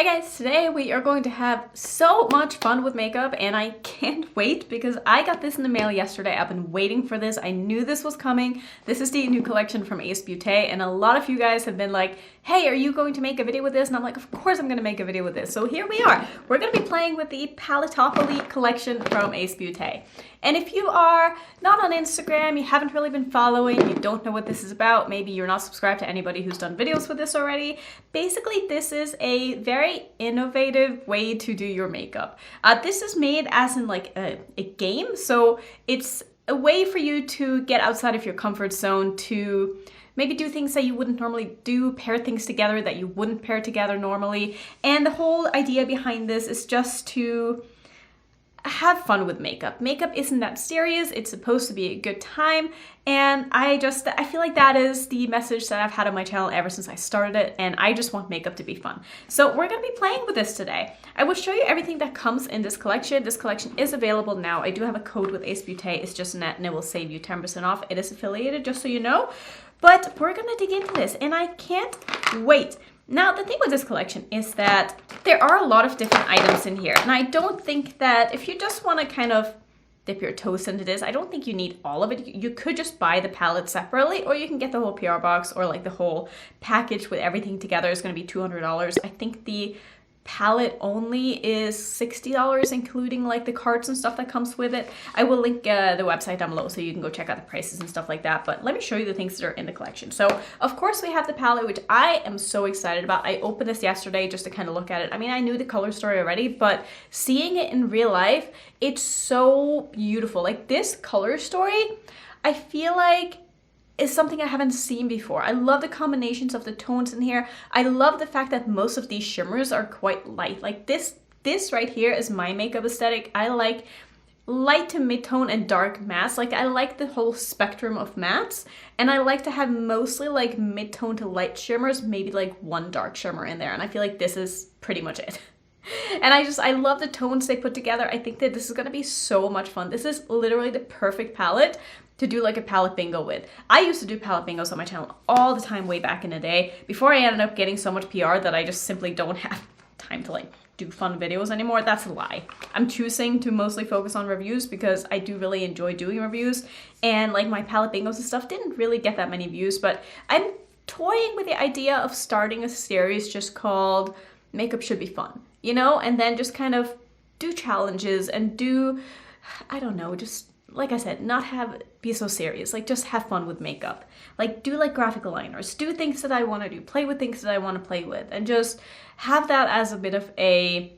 guys, today we are going to have so much fun with makeup and I can't wait because I got this in the mail yesterday. I've been waiting for this. I knew this was coming. This is the new collection from Beaute and a lot of you guys have been like, hey, are you going to make a video with this? And I'm like, of course I'm going to make a video with this. So here we are. We're going to be playing with the Paletteopoly collection from Beaute. And if you are not on Instagram, you haven't really been following, you don't know what this is about, maybe you're not subscribed to anybody who's done videos with this already, basically this is a very innovative way to do your makeup. This is made as in like a game, so it's a way for you to get outside of your comfort zone, to maybe do things that you wouldn't normally do, pair things together that you wouldn't pair together normally. And the whole idea behind this is just to have fun with makeup. Makeup isn't that serious. It's supposed to be a good time. And I feel like that is the message that I've had on my channel ever since I started it. And I just want makeup to be fun. So we're going to be playing with this today. I will show you everything that comes in this collection. This collection is available now. I do have a code with Beaute. It's just Annette and it will save you 10% off. It is affiliated, just so you know. But we're going to dig into this and I can't wait. Now, the thing with this collection is that there are a lot of different items in here. And I don't think that if you just want to kind of dip your toes into this, I don't think you need all of it. You could just buy the palette separately, or you can get the whole P.O Box, or like the whole package with everything together is going to be $200. I think the palette only is $60, including like the cards and stuff that comes with it. I will link the website down below so you can go check out the prices and stuff like that. But let me show you the things that are in the collection. So of course we have the palette, which I am so excited about. I opened this yesterday just to kind of look at it. I mean, I knew the color story already, but seeing it in real life, it's so beautiful. Like this color story, I feel like is something I haven't seen before. I love the combinations of the tones in here. I love the fact that most of these shimmers are quite light. Like this right here is my makeup aesthetic. I like light to mid-tone and dark mattes. Like I like the whole spectrum of mattes, and I like to have mostly like mid-tone to light shimmers, maybe like one dark shimmer in there, and I feel like this is pretty much it. And I love the tones they put together. I think that this is gonna be so much fun. This is literally the perfect palette to do like a palette bingo with. I used to do palette bingos on my channel all the time way back in the day before I ended up getting so much PR that I just simply don't have time to like do fun videos anymore. That's a lie. I'm choosing to mostly focus on reviews because I do really enjoy doing reviews, and like my palette bingos and stuff didn't really get that many views, but I'm toying with the idea of starting a series just called Makeup Should Be Fun, you know, and then just kind of do challenges and do, I don't know, just like I said, not be so serious, like just have fun with makeup. Like do like graphic aligners, do things that I want to do, play with things that I want to play with, and just have that as a bit of a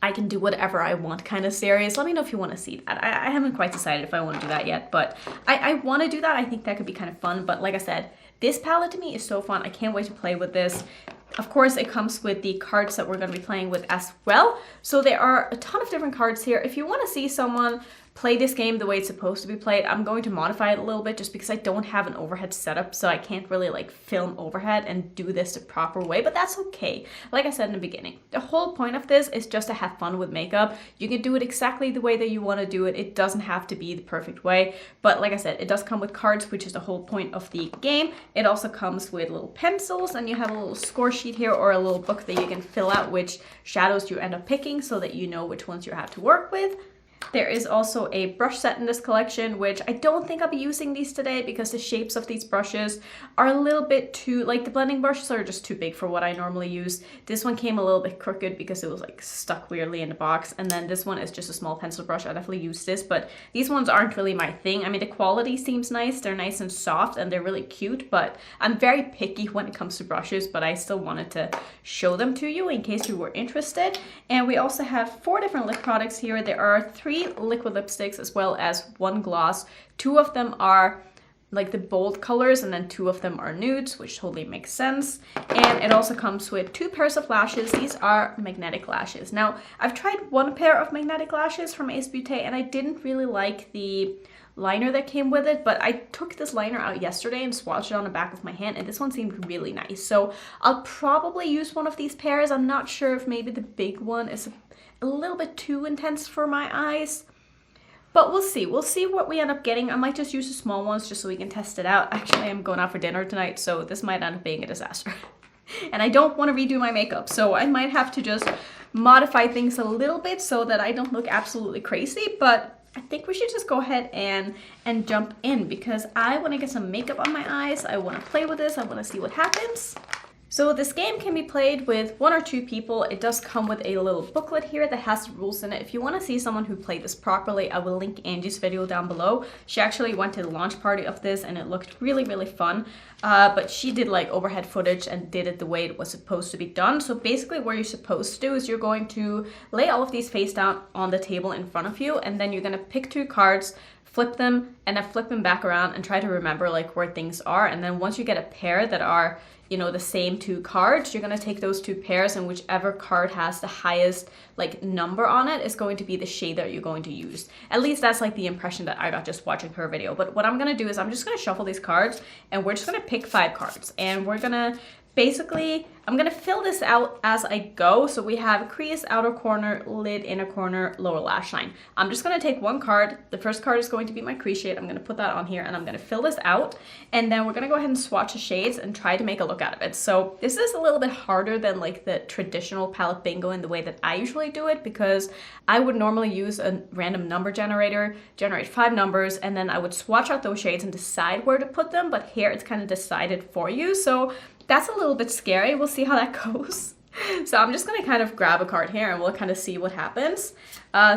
I can do whatever I want kind of series. Let me know if you want to see that. I haven't quite decided if I want to do that yet, but I want to do that. I think that could be kind of fun. But like I said, this palette to me is so fun. I can't wait to play with this. Of course, it comes with the cards that we're going to be playing with as well. So there are a ton of different cards here. If you want to see someone play this game the way it's supposed to be played, I'm going to modify it a little bit just because I don't have an overhead setup, so I can't really like film overhead and do this the proper way, but that's okay. Like I said in the beginning, the whole point of this is just to have fun with makeup. You can do it exactly the way that you want to do it. It doesn't have to be the perfect way, but like I said, it does come with cards, which is the whole point of the game. It also comes with little pencils, and you have a little score sheet here or a little book that you can fill out which shadows you end up picking so that you know which ones you have to work with. There is also a brush set in this collection, which I don't think I'll be using these today because the shapes of these brushes are a little bit too, like the blending brushes are just too big for what I normally use. This one came a little bit crooked because it was like stuck weirdly in the box. And then this one is just a small pencil brush. I definitely use this, but these ones aren't really my thing. I mean, the quality seems nice. They're nice and soft and they're really cute, but I'm very picky when it comes to brushes, but I still wanted to show them to you in case you were interested. And we also have 4 different lip products here. There are 3 liquid lipsticks as well as 1 gloss. 2 of them are like the bold colors and then 2 of them are nudes, which totally makes sense. And it also comes with 2 pairs of lashes. These are magnetic lashes. Now, I've tried 1 pair of magnetic lashes from Beaute and I didn't really like the liner that came with it, but I took this liner out yesterday and swatched it on the back of my hand, and this one seemed really nice. So I'll probably use 1 of these pairs. I'm not sure if maybe the big one is a little bit too intense for my eyes, but we'll see. We'll see what we end up getting. I might just use the small ones just so we can test it out. Actually, I'm going out for dinner tonight, so this might end up being a disaster. and I don't want to redo my makeup, so I might have to just modify things a little bit so that I don't look absolutely crazy, but I think we should just go ahead and jump in because I want to get some makeup on my eyes. I want to play with this. I want to see what happens. So this game can be played with 1 or 2 people. It does come with a little booklet here that has the rules in it. If you want to see someone who played this properly, I will link Angie's video down below. She actually went to the launch party of this and it looked really, really fun. But she did like overhead footage and did it the way it was supposed to be done. So basically what you're supposed to do is you're going to lay all of these face down on the table in front of you, and then you're going to pick 2 cards, flip them, and then flip them back around and try to remember like where things are. And then once you get a pair that are, you know, the same 2 cards, you're going to take those 2 pairs, and whichever card has the highest like number on it is going to be the shade that you're going to use. At least that's like the impression that I got just watching her video. But what I'm going to do is I'm just going to shuffle these cards, and we're just going to pick 5 cards, and we're going to basically, I'm going to fill this out as I go. So we have crease, outer corner, lid, inner corner, lower lash line. I'm just going to take 1 card. The first card is going to be my crease shade. I'm going to put that on here and I'm going to fill this out. And then we're going to go ahead and swatch the shades and try to make a look out of it. So this is a little bit harder than like the traditional palette bingo in the way that I usually do it, because I would normally use a random number generator, generate 5 numbers, and then I would swatch out those shades and decide where to put them. But here it's kind of decided for you. So that's a little bit scary. We'll see how that goes. So I'm just going to kind of grab a card here and we'll kind of see what happens.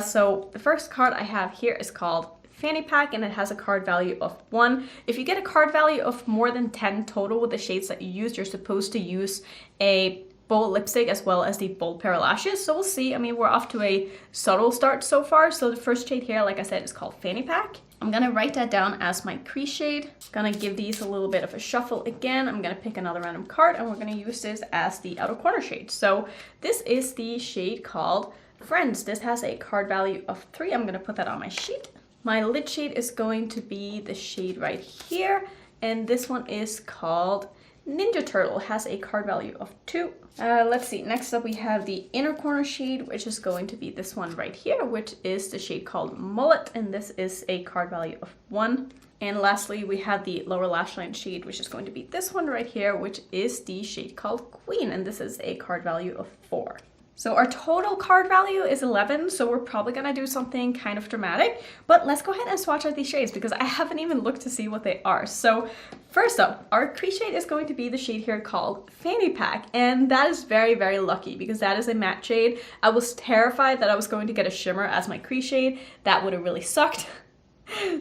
So the first card I have here is called Fanny Pack, and it has a card value of 1. If you get a card value of more than 10 total with the shades that you use, you're supposed to use a bold lipstick as well as the bold pair of lashes. So we'll see. I mean, we're off to a subtle start so far. So the first shade here, like I said, is called Fanny Pack. I'm gonna write that down as my crease shade. Gonna give these a little bit of a shuffle again. I'm gonna pick another random card and we're gonna use this as the outer corner shade. So this is the shade called Friends. This has a card value of 3. I'm gonna put that on my sheet. My lid shade is going to be the shade right here. And this one is called Ninja Turtle, has a card value of 2. Let's see, next up we have the inner corner shade, which is going to be this one right here, which is the shade called Mullet, and this is a card value of 1. And lastly, we have the lower lash line shade, which is going to be this one right here, which is the shade called Queen, and this is a card value of 4. So our total card value is 11, so we're probably gonna do something kind of dramatic, but let's go ahead and swatch out these shades because I haven't even looked to see what they are. So first up, our crease shade is going to be the shade here called Fanny Pack, and that is very, very lucky because that is a matte shade. I was terrified that I was going to get a shimmer as my crease shade. That would have really sucked.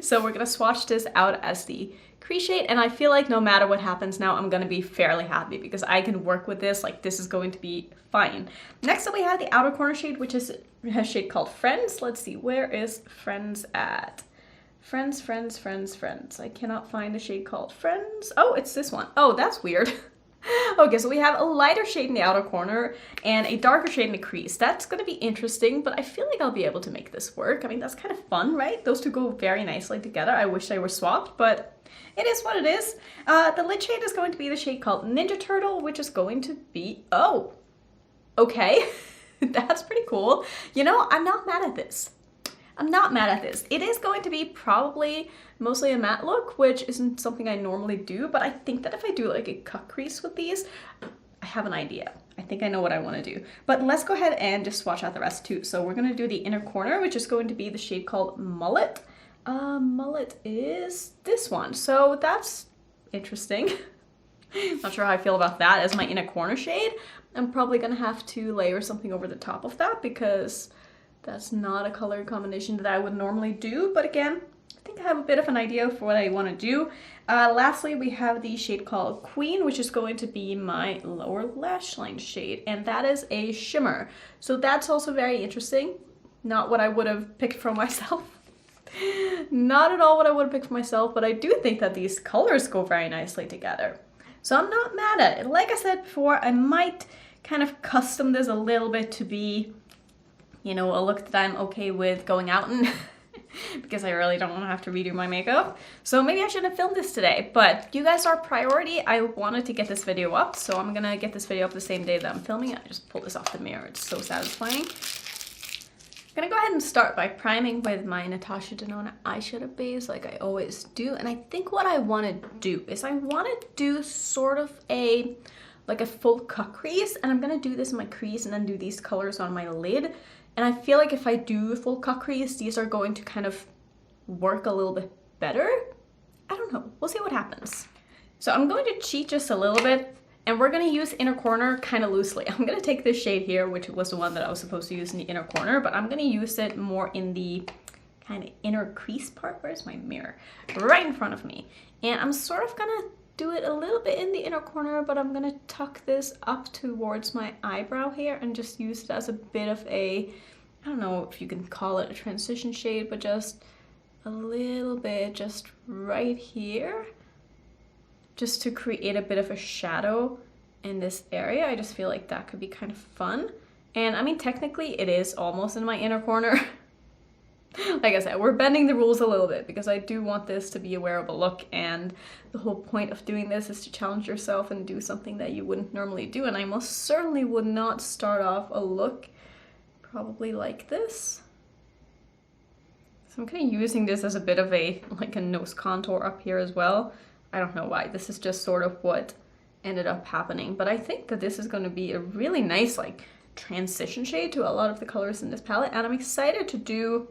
So we're gonna swatch this out as the crease shade, and I feel like no matter what happens now, I'm gonna be fairly happy because I can work with this. Like, this is going to be fine. Next up we have the outer corner shade, which is a shade called Friends. Let's see, where is Friends at? Friends, Friends, Friends, Friends. I cannot find the shade called Friends. Oh, it's this one. Oh, that's weird. Okay, so we have a lighter shade in the outer corner and a darker shade in the crease. That's going to be interesting, but I feel like I'll be able to make this work. I mean, that's kind of fun, right? Those two go very nicely together. I wish they were swapped, but it is what it is. The lid shade is going to be the shade called Ninja Turtle, which is going to be... Oh, okay. That's pretty cool. You know, I'm not mad at this. I'm not mad at this. It is going to be probably mostly a matte look, which isn't something I normally do, but I think that if I do like a cut crease with these, I have an idea. I think I know what I want to do. But let's go ahead and just swatch out the rest too. So we're going to do the inner corner, which is going to be the shade called Mullet. Mullet is this one. So that's interesting. Not sure how I feel about that as my inner corner shade. I'm probably going to have to layer something over the top of that because that's not a color combination that I would normally do, but again, I think I have a bit of an idea for what I want to do. Lastly, we have the shade called Queen, which is going to be my lower lash line shade, and that is a shimmer. So that's also very interesting. Not what I would have picked for myself. Not at all what I would have picked for myself, but I do think that these colors go very nicely together. So I'm not mad at it. Like I said before, I might kind of custom this a little bit to be, you know, a look that I'm okay with going out in because I really don't want to have to redo my makeup. So maybe I shouldn't have filmed this today, but you guys are priority. I wanted to get this video up, so I'm gonna get this video up the same day that I'm filming it. I just pulled this off the mirror. It's so satisfying. I'm gonna go ahead and start by priming with my Natasha Denona eyeshadow base like I always do. And I think what I want to do is I want to do sort of a like a full cut crease, and I'm gonna do this in my crease and then do these colors on my lid. And I feel like if I do a full cut crease, these are going to kind of work a little bit better. I don't know, we'll see what happens. So I'm going to cheat just a little bit, and we're gonna use inner corner kind of loosely. I'm gonna take this shade here, which was the one that I was supposed to use in the inner corner, but I'm gonna use it more in the kind of inner crease part. Where's my mirror? Right in front of me. And I'm sort of gonna do it a little bit in the inner corner, but I'm gonna tuck this up towards my eyebrow here and just use it as a bit of a, I don't know if you can call it a transition shade, but just a little bit just right here, just to create a bit of a shadow in this area. I just feel like that could be kind of fun. And I mean, technically it is almost in my inner corner. Like I said, we're bending the rules a little bit because I do want this to be a wearable look, and the whole point of doing this is to challenge yourself and do something that you wouldn't normally do. And I most certainly would not start off a look probably like this. So I'm kind of using this as a bit of a, like a nose contour up here as well. I don't know why, this is just sort of what ended up happening. But I think that this is going to be a really nice like transition shade to a lot of the colors in this palette. And I'm excited to do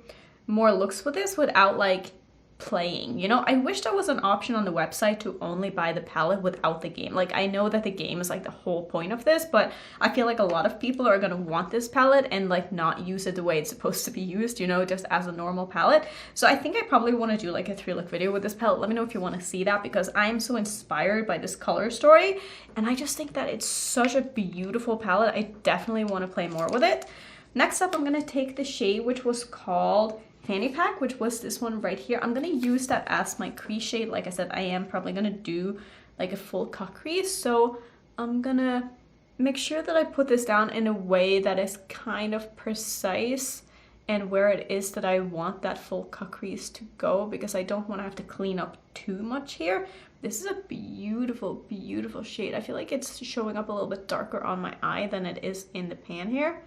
more looks with this without like playing, you know. I wish there was an option on the website to only buy the palette without the game. Like, I know that the game is like the whole point of this, but I feel like a lot of people are gonna want this palette and like not use it the way it's supposed to be used, you know, just as a normal palette. So I think I probably want to do like a 3-look video with this palette. Let me know if you want to see that, because I am so inspired by this color story and I just think that it's such a beautiful palette. I definitely want to play more with it. Next up, I'm gonna take the shade which was called Fanny Pack, which was this one right here. I'm gonna use that as my crease shade. Like I said, I am probably gonna do like a full cut crease, so I'm gonna make sure that I put this down in a way that is kind of precise and where it is that I want that full cut crease to go, because I don't want to have to clean up too much here. This is a beautiful, beautiful shade. I feel like it's showing up a little bit darker on my eye than it is in the pan here.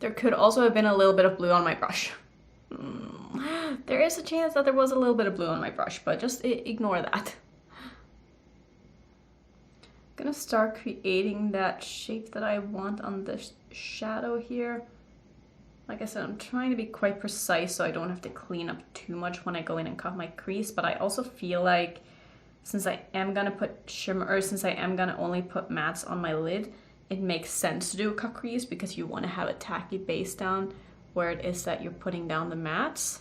There could also have been a little bit of blue on my brush. There is a chance that there was a little bit of blue on my brush, but just ignore that. I'm gonna start creating that shape that I want on the shadow here. Like I said, I'm trying to be quite precise so I don't have to clean up too much when I go in and cut my crease, but I also feel like since I am gonna put shimmer, or since I am gonna only put mattes on my lid, it makes sense to do a cut crease because you want to have a tacky base down where it is that you're putting down the mattes.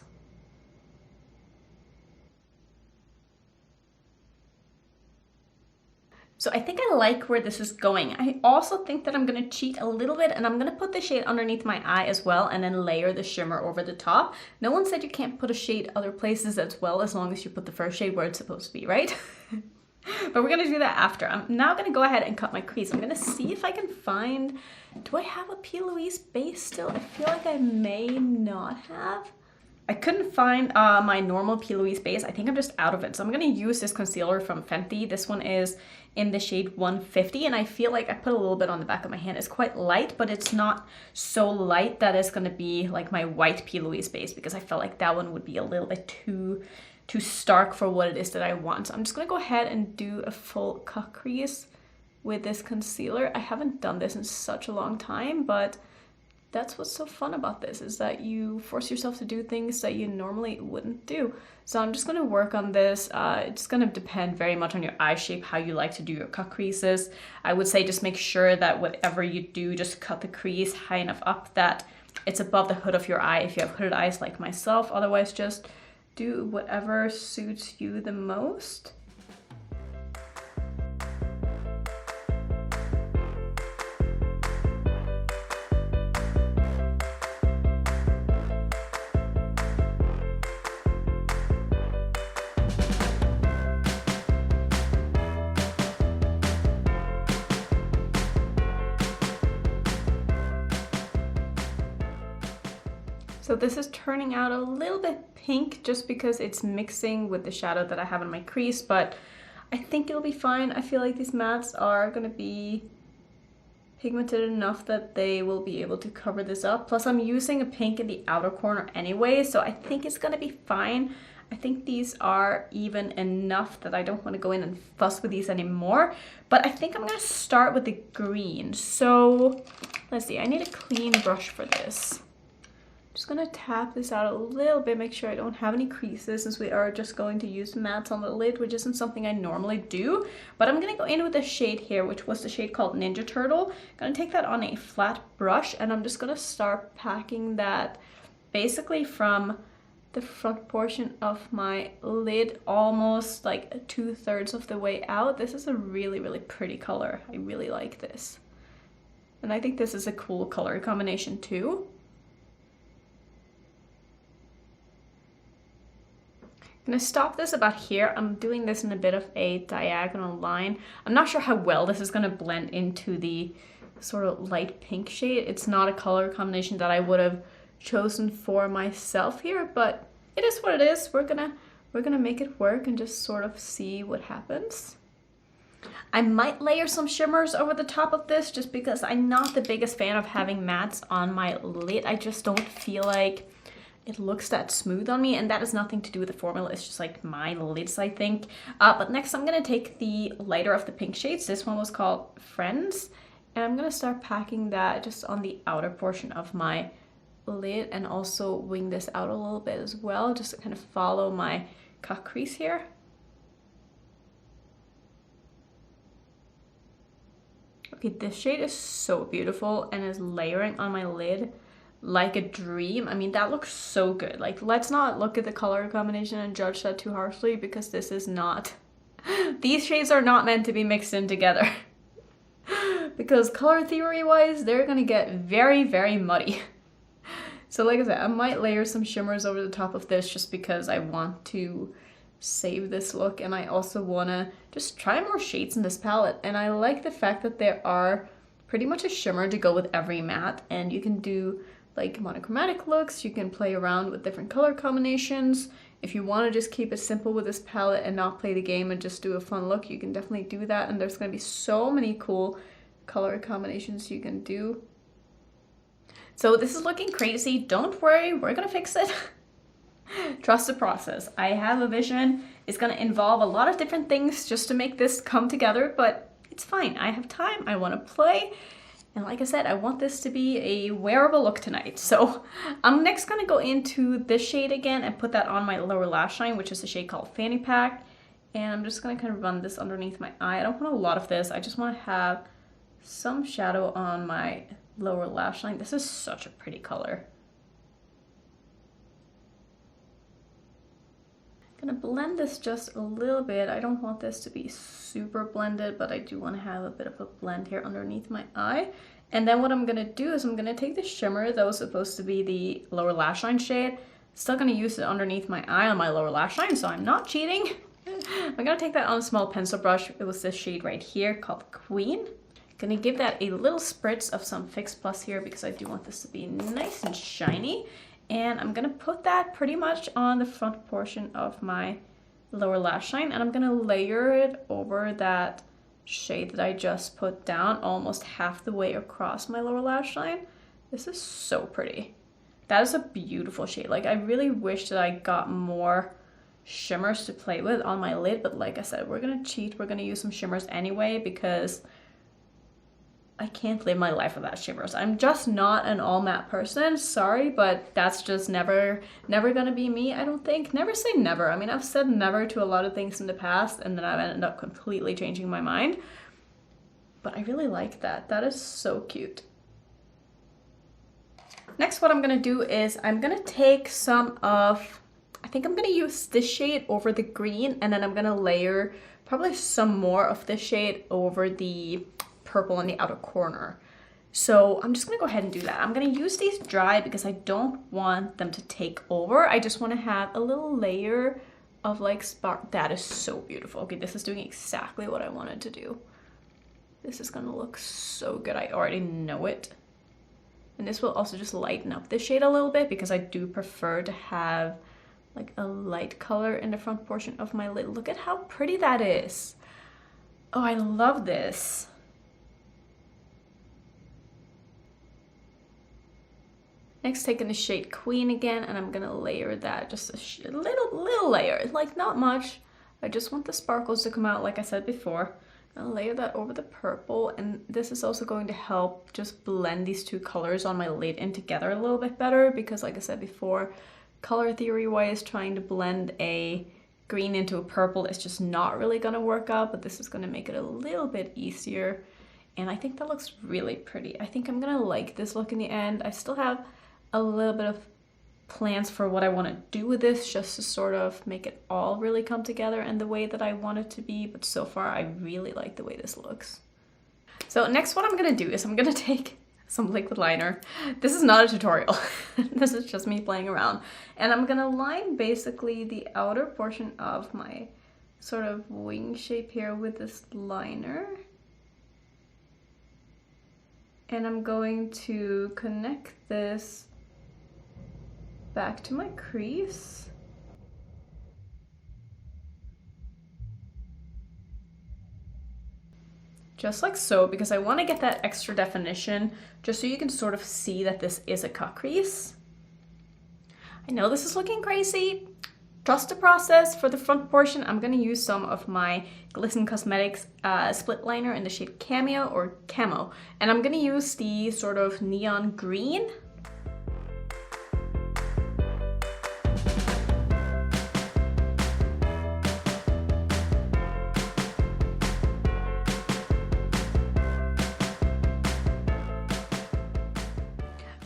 So I think I like where this is going. I also think that I'm gonna cheat a little bit and I'm gonna put the shade underneath my eye as well and then layer the shimmer over the top. No one said you can't put a shade other places as well, as long as you put the first shade where it's supposed to be, right? But we're gonna do that after. I'm now gonna go ahead and cut my crease. I'm gonna see if I can find, do I have a P. Louise base still? I feel like I may not have. I couldn't find my normal P. Louise base. I think I'm just out of it. So I'm gonna use this concealer from Fenty. This one is in the shade 150, and I feel like I put a little bit on the back of my hand. It's quite light, but it's not so light that it's gonna be like my white P. Louise base, because I felt like that one would be a little bit too stark for what it is that I want. So I'm just gonna go ahead and do a full cut crease with this concealer. I haven't done this in such a long time, but that's what's so fun about this, is that you force yourself to do things that you normally wouldn't do. So I'm just gonna work on this. It's gonna depend very much on your eye shape, how you like to do your cut creases. I would say just make sure that whatever you do, just cut the crease high enough up that it's above the hood of your eye if you have hooded eyes like myself. Otherwise, just do whatever suits you the most. So this is turning out a little bit pink just because it's mixing with the shadow that I have in my crease, but I think it'll be fine. I feel like these mattes are gonna be pigmented enough that they will be able to cover this up. Plus I'm using a pink in the outer corner anyway, so I think it's gonna be fine. I think these are even enough that I don't want to go in and fuss with these anymore. But I think I'm going to start with the green. So let's see, I need a clean brush for this. Just gonna tap this out a little bit, make sure I don't have any creases, since we are just going to use mattes on the lid, which isn't something I normally do. But I'm gonna go in with the shade here, which was the shade called Ninja Turtle. Gonna take that on a flat brush, and I'm just gonna start packing that basically from the front portion of my lid, almost like 2/3 of the way out. This is a really, really pretty color. I really like this. And I think this is a cool color combination too. I'm gonna stop this about here. I'm doing this in a bit of a diagonal line. I'm not sure how well this is gonna blend into the sort of light pink shade. It's not a color combination that I would have chosen for myself here, but it is what it is. We're gonna make it work and just sort of see what happens. I might layer some shimmers over the top of this just because I'm not the biggest fan of having mattes on my lid. I just don't feel like it looks that smooth on me, and that has nothing to do with the formula. It's just like my lids, I think. But next I'm gonna take the lighter of the pink shades. This one was called Friends, and I'm gonna start packing that just on the outer portion of my lid, and also wing this out a little bit as well, just to kind of follow my cut crease here. Okay, this shade is so beautiful and is layering on my lid like a dream. I mean, that looks so good. Like, let's not look at the color combination and judge that too harshly, because this is not, these shades are not meant to be mixed in together. Because color theory wise, they're gonna get very, very muddy. So like I said, I might layer some shimmers over the top of this just because I want to save this look, and I also wanna just try more shades in this palette. And I like the fact that there are pretty much a shimmer to go with every matte, and you can do like monochromatic looks, you can play around with different color combinations. If you want to just keep it simple with this palette and not play the game and just do a fun look, you can definitely do that. And there's going to be so many cool color combinations you can do. So this is looking crazy. Don't worry, we're going to fix it. Trust the process. I have a vision. It's going to involve a lot of different things just to make this come together, but it's fine. I have time. I want to play. And like I said, I want this to be a wearable look tonight. So I'm next gonna go into this shade again and put that on my lower lash line, which is a shade called Fanny Pack. And I'm just gonna kind of run this underneath my eye. I don't want a lot of this. I just want to have some shadow on my lower lash line. This is such a pretty color. Gonna blend this just a little bit. I don't want this to be super blended, but I do want to have a bit of a blend here underneath my eye. And then what I'm gonna do is I'm gonna take the shimmer that was supposed to be the lower lash line shade. Still gonna use it underneath my eye on my lower lash line, so I'm not cheating. I'm gonna take that on a small pencil brush. It was this shade right here called Queen. Gonna give that a little spritz of some Fix Plus here because I do want this to be nice and shiny. And I'm gonna put that pretty much on the front portion of my lower lash line, and I'm gonna layer it over that shade that I just put down almost half the way across my lower lash line. This is so pretty. That is a beautiful shade. Like, I really wish that I got more shimmers to play with on my lid, but like I said, we're gonna cheat. We're gonna use some shimmers anyway because I can't live my life without shimmers. I'm just not an all matte person. Sorry, but that's just never gonna be me, I don't think. Never say never. I mean, I've said never to a lot of things in the past, and then I've ended up completely changing my mind. But I really like that. That is so cute. Next, what I'm gonna do is I'm gonna take some of, I think I'm gonna use this shade over the green, and then I'm gonna layer probably some more of this shade over the purple in the outer corner. So I'm just gonna go ahead and do that. I'm gonna use these dry because I don't want them to take over. I just want to have a little layer of like spark. That is so beautiful. Okay, this is doing exactly what I wanted to do. This is gonna look so good. I already know it. And this will also just lighten up this shade a little bit because I do prefer to have like a light color in the front portion of my lid. Look at how pretty that is. Oh, I love this. Next, taking the shade Queen again, and I'm gonna layer that, just a little layer, like not much. I just want the sparkles to come out, like I said before. I'll layer that over the purple, and this is also going to help just blend these two colors on my lid in together a little bit better, because like I said before, color theory wise, trying to blend a green into a purple is just not really gonna work out, but this is gonna make it a little bit easier. And I think that looks really pretty. I think I'm gonna like this look in the end. I still have a little bit of plans for what I want to do with this, just to sort of make it all really come together in the way that I want it to be, but so far I really like the way this looks. So next, what I'm gonna do is I'm gonna take some liquid liner. This is not a tutorial. This is just me playing around, and I'm gonna line basically the outer portion of my sort of wing shape here with this liner, and I'm going to connect this back to my crease. Just like so, because I want to get that extra definition, just so you can sort of see that this is a cut crease. I know this is looking crazy. Trust the process. For the front portion, I'm going to use some of my Glisten Cosmetics split liner in the shade Cameo or Camo, and I'm going to use the sort of neon green.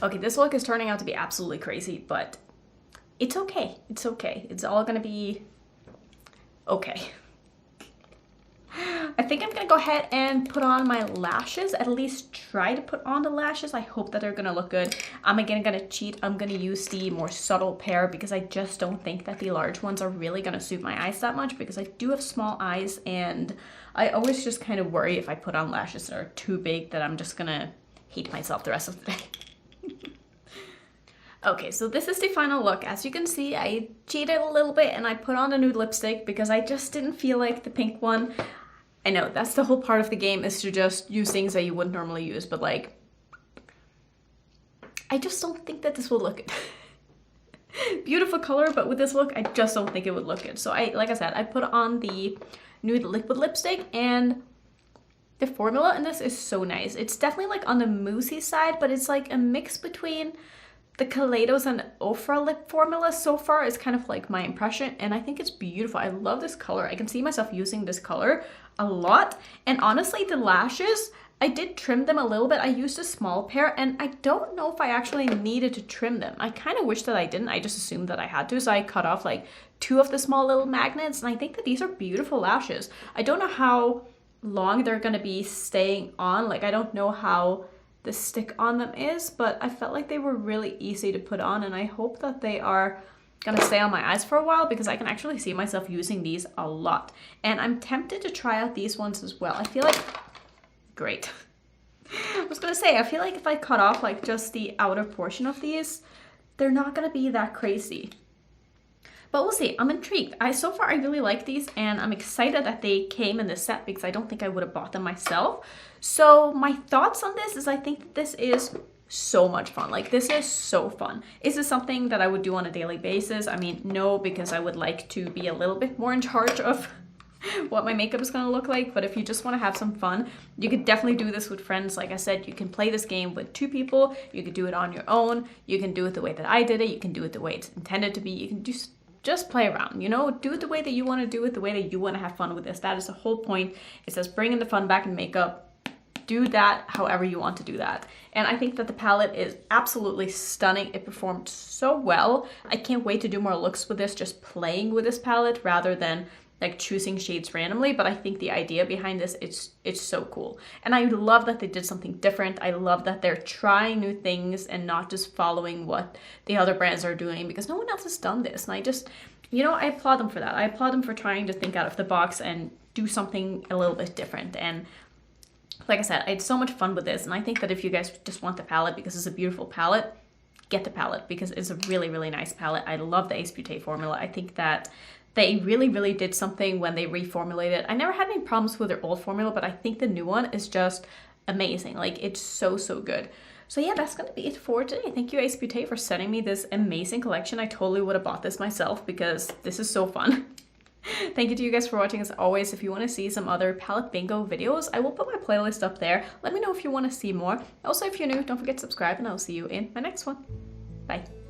Okay, this look is turning out to be absolutely crazy, but it's okay. It's okay. It's all gonna be okay. I think I'm gonna go ahead and put on my lashes, at least try to put on the lashes. I hope that they're gonna look good. I'm again gonna cheat. I'm gonna use the more subtle pair because I just don't think that the large ones are really gonna suit my eyes that much, because I do have small eyes, and I always just kind of worry if I put on lashes that are too big that I'm just gonna hate myself the rest of the day. Okay, so this is the final look. As you can see, I cheated a little bit and I put on a nude lipstick because I just didn't feel like the pink one. I know, that's the whole part of the game, is to just use things that you wouldn't normally use, but like, I just don't think that this will look good. Beautiful color, but with this look, I just don't think it would look good. So like I said, I put on the nude liquid lipstick, and the formula in this is so nice. It's definitely like on the moussey side, but it's like a mix between the Kaleidos and Ofra lip formula so far is kind of like my impression, and I think it's beautiful. I love this color. I can see myself using this color a lot. And honestly, the lashes, I did trim them a little bit. I used a small pair, and I don't know if I actually needed to trim them. I kind of wish that I didn't. I just assumed that I had to, so I cut off like 2 of the small little magnets, and I think that these are beautiful lashes. I don't know how long they're gonna be staying on. Like, I don't know how the stick on them is, but I felt like they were really easy to put on, and I hope that they are gonna stay on my eyes for a while, because I can actually see myself using these a lot. And I'm tempted to try out these ones as well. I feel like, great. I was gonna say, I feel like if I cut off like just the outer portion of these, they're not gonna be that crazy. But we'll see. I'm intrigued. So far I really like these, and I'm excited that they came in this set, because I don't think I would have bought them myself. So my thoughts on this is, I think that this is so much fun. Like, this is so fun. Is this something that I would do on a daily basis? I mean, no, because I would like to be a little bit more in charge of what my makeup is going to look like. But if you just want to have some fun, you could definitely do this with friends. Like I said, you can play this game with 2 people. You could do it on your own. You can do it the way that I did it. You can do it the way it's intended to be. You can just play around, you know, do it the way that you want to do it, the way that you want to have fun with this. That is the whole point. It says bringing the fun back in makeup. Do that however you want to do that. And I think that the palette is absolutely stunning. It performed so well. I can't wait to do more looks with this, just playing with this palette rather than like choosing shades randomly. But I think the idea behind this, it's so cool. And I love that they did something different. I love that they're trying new things and not just following what the other brands are doing, because no one else has done this. And I just, you know, I applaud them for that. I applaud them for trying to think out of the box and do something a little bit different. And like I said, I had so much fun with this, and I think that if you guys just want the palette because it's a beautiful palette, get the palette, because it's a really, really nice palette. I love the Ace Beaute formula. I think that they really, really did something when they reformulated. I never had any problems with their old formula, but I think the new one is just amazing. Like, it's so, so good. So yeah, that's gonna be it for today. Thank you, Ace Beaute, for sending me this amazing collection. I totally would have bought this myself because this is so fun. Thank you to you guys for watching as always. If you want to see some other palette bingo videos, I will put my playlist up there. Let me know if you want to see more. Also, if you're new, don't forget to subscribe, and I'll see you in my next one. Bye.